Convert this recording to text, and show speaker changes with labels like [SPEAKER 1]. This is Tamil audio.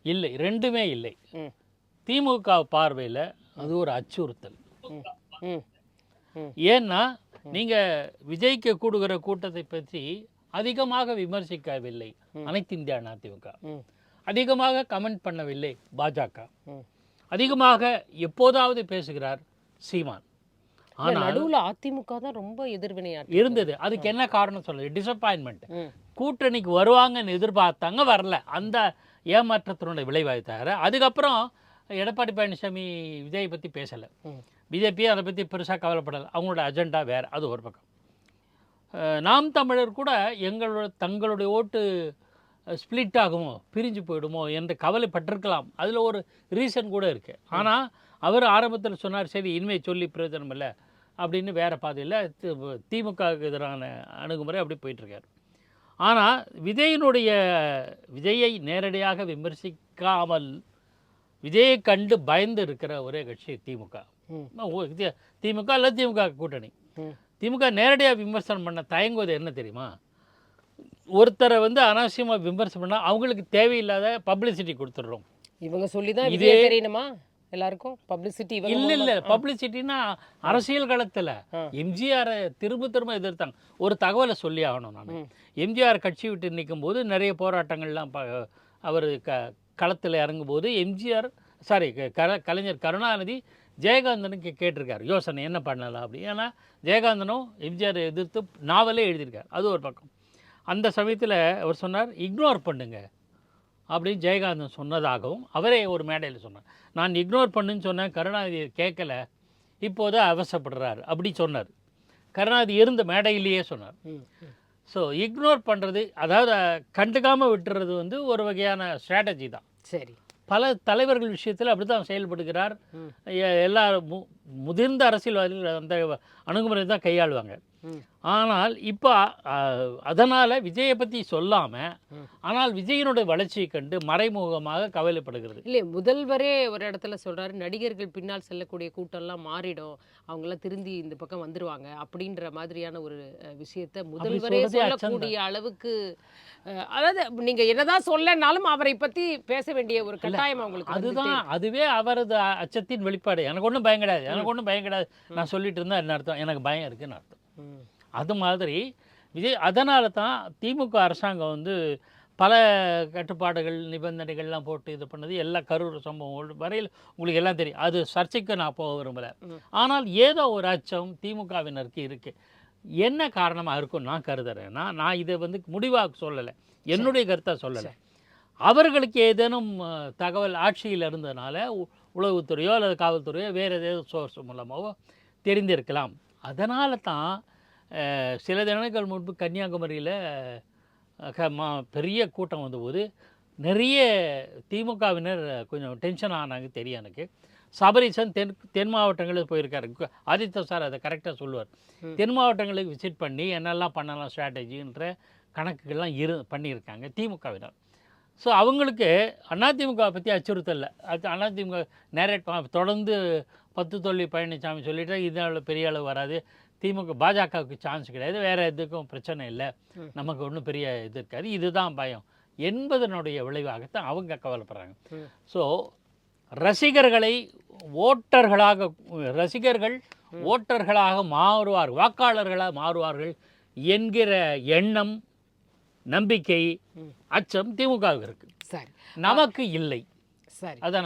[SPEAKER 1] இல்லை, ரெண்டுமே இல்லை.
[SPEAKER 2] ம்
[SPEAKER 1] திமுக பார்வையில் அது ஒரு அச்சுறுத்தல்.
[SPEAKER 2] ம் ம் ம்
[SPEAKER 1] ஏன்னா நீங்கள் விஜய்க்கு கூடுகிற கூட்டத்தை பற்றி அதிகமாக விமர்சிக்கவில்லை அனைத்து இந்திய அண்ணா திமுக,
[SPEAKER 2] ம்
[SPEAKER 1] அதிகமாக கமெண்ட் பண்ணவில்லை பாஜக,
[SPEAKER 2] ம்
[SPEAKER 1] அதிகமாக எப்போதாவது பேசுகிறார் சீமான். ஆனால்
[SPEAKER 2] நடுவுல அதிமுக தான் ரொம்ப எதிர்வினையாற்றி
[SPEAKER 1] இருந்தது. அதுக்கு என்ன காரணம் சொல்லுது? டிசப்பாயின்மெண்ட்.
[SPEAKER 2] ம்
[SPEAKER 1] கூட்டணிக்கு வருவாங்கன்னு எதிர்பார்த்தாங்க, வரல. அந்த ஏமாற்றத்தினுடைய விளைவாக தவிர அதுக்கப்புறம் எடப்பாடி பழனிசாமி விஜய் பற்றி பேசலை.
[SPEAKER 2] ம்
[SPEAKER 1] பிஜேபி அதை பற்றி பெருசாக கவலைப்படலை. அவங்களோட அஜெண்டா வேறு. அது ஒரு பக்கம். நாம் தமிழர் கூட தங்களுடைய ஓட்டு ஸ்ப்ளிட் ஆகுமோ, பிரிஞ்சு போயிடுமோ என்று கவலைப்பட்டிருக்கலாம். அதில் ஒரு ரீசன் கூட இருக்குது. ஆனால் அவர் ஆரம்பத்தில் சொன்னார், சரி இனிமேல் சொல்லி பிரயோஜனம் இல்லை அப்படின்னு வேறு பாதையில் திமுகவுக்கு எதிரான அணுகுமுறை அப்படி போயிட்டுருக்கார். ஆனால் விஜயை நேரடியாக விமர்சிக்காமல் விஜயை கண்டு பயந்து இருக்கிற ஒரே கட்சி திமுக. திமுக இல்லை திமுக கூட்டணி. திமுக நேரடியாக விமர்சனம் பண்ண தயங்குவது என்ன தெரியுமா? ஒருத்தரை அனாவசியமாக விமர்சனம் பண்ணால் அவங்களுக்கு தேவையில்லாத பப்ளிசிட்டி கொடுத்துட்றோம்.
[SPEAKER 2] இவங்க சொல்லி தான் இதே தெரியணுமா எல்லாருக்கும் பப்ளிசிட்டி?
[SPEAKER 1] இல்லை பப்ளிசிட்டின்னா அரசியல் களத்தில் எம்ஜிஆரை திரும்ப எதிர்த்தாங்க. ஒரு தகவலை சொல்லி ஆகணும். நான் எம்ஜிஆர் கட்சி விட்டு நிற்கும் போது நிறைய போராட்டங்கள்லாம் அவர் களத்தில் இறங்கும்போது கலைஞர் கருணாநிதி ஜெயகாந்தனுக்கு கேட்டிருக்கார் யோசனை என்ன பண்ணலாம் அப்படி. ஏன்னா ஜெயகாந்தனும் எம்ஜிஆர் எதிர்த்து நாவலே எழுதியிருக்கார். அது ஒரு பக்கம். அந்த சமயத்தில் அவர் சொன்னார், இக்னோர் பண்ணுங்க அப்படின்னு ஜெயகாந்தன் சொன்னதாகவும் அவரே ஒரு மேடையில் சொன்னார். நான் இக்னோர் பண்ணுன்னு சொன்னேன், கருணாநிதி கேட்கல, இப்போது அவசப்படுறாரு அப்படி சொன்னார். கருணாநிதி இருந்த மேடையிலேயே சொன்னார். ஸோ இக்னோர் பண்ணுறது, அதாவது கண்டுக்காமல் விட்டுறது ஒரு வகையான ஸ்ட்ராட்டஜி தான்.
[SPEAKER 2] சரி,
[SPEAKER 1] பல தலைவர்கள் விஷயத்தில் அப்படி தான் செயல்படுகிறார். எல்லா முதிர்ந்த அரசியல்வாதிகள் அந்த அணுகுமுறை தான் கையாளுவாங்க. ஆனால் இப்போ அதனால் விஜயை பற்றி சொல்லாமல், ஆனால் விஜயனுடைய வளர்ச்சியை கண்டு மறைமுகமாக கவலைப்படுகிறது.
[SPEAKER 2] இல்லை, முதல்வரே ஒரு இடத்துல சொல்கிறாரு, நடிகர்கள் பின்னால் செல்லக்கூடிய கூட்டம்லாம் மாறிடும், அவங்களாம் திருந்தி இந்த பக்கம் வந்துடுவாங்க அப்படின்ற மாதிரியான ஒரு விஷயத்தை முதல்வரே சொல்லக்கூடிய அளவுக்கு, அதாவது நீங்கள் என்னதான் சொல்லனாலும் அவரை பற்றி பேச வேண்டிய ஒரு கட்டாயம் அவங்களுக்கு.
[SPEAKER 1] அதுவே அவரது அச்சத்தின் வெளிப்பாடு. எனக்கு ஒன்றும் பயம் கிடையாது, நான் சொல்லிட்டு இருந்தால் என்ன அர்த்தம்? எனக்கு பயம் இருக்குன்னு அர்த்தம். அது மாதிரி விஜய், அதனால தான் திமுக அரசாங்கம் பல கட்டுப்பாடுகள் நிபந்தனைகள்லாம் போட்டு இது பண்ணது. எல்லா கரூர் சம்பவம் வரையில் உங்களுக்கு எல்லாம் தெரியும். அது சர்ச்சைக்கு நான் போக விரும்பலை. ஆனால் ஏதோ ஒரு அச்சம் திமுகவினருக்கு இருக்குது. என்ன காரணமாக இருக்கும் நான் கருதுறேன்னா, நான் இதை முடிவாக சொல்லலை, என்னுடைய கருத்தை சொல்லலை. அவர்களுக்கு ஏதேனும் தகவல் ஆட்சியில் இருந்ததுனால உளவுத்துறையோ அல்லது காவல்துறையோ வேறு ஏதோ சோர்ஸ் மூலமாகவோ தெரிந்திருக்கலாம். அதனால தான் சில தினங்கள் முன்பு கன்னியாகுமரியில் பெரிய கூட்டம் வந்தபோது நிறைய திமுகவினர் கொஞ்சம் டென்ஷன் ஆனாங்க தெரியும் எனக்கு. சபரீசன் தென் மாவட்டங்களுக்கு போயிருக்காரு. ஆதித்ய சார் அதை கரெக்டாக சொல்லுவார். தென் மாவட்டங்களுக்கு விசிட் பண்ணி என்னெல்லாம் பண்ணலாம் ஸ்ட்ராட்டஜின்ற கணக்குகள்லாம் பண்ணியிருக்காங்க திமுகவினர். ஸோ அவங்களுக்கு அதிமுக பற்றி அச்சுறுத்தல். அதிமுக தொடர்ந்து 10 தோல்வி பழனிசாமி சொல்லிட்டு இதனால் பெரிய அளவு வராது, பாஜகவுக்கு சான்ஸ் கிடையாது, வேறு எதுக்கும் பிரச்சனை இல்லை, நமக்கு ஒன்றும் பெரிய இது இருக்காது, இதுதான் பயம் என்பதனுடைய விளைவாகத்தான் அவங்க கவலைப்படுறாங்க. ஸோ ரசிகர்கள் ஓட்டர்களாக மாறுவார்கள், வாக்காளர்களாக மாறுவார்கள் என்கிற எண்ணம், நம்பிக்கை, அச்சம் திமுகவுக்கு இருக்குது.
[SPEAKER 2] சரி,
[SPEAKER 1] நமக்கு இல்லை.
[SPEAKER 2] சரி,
[SPEAKER 1] அதான்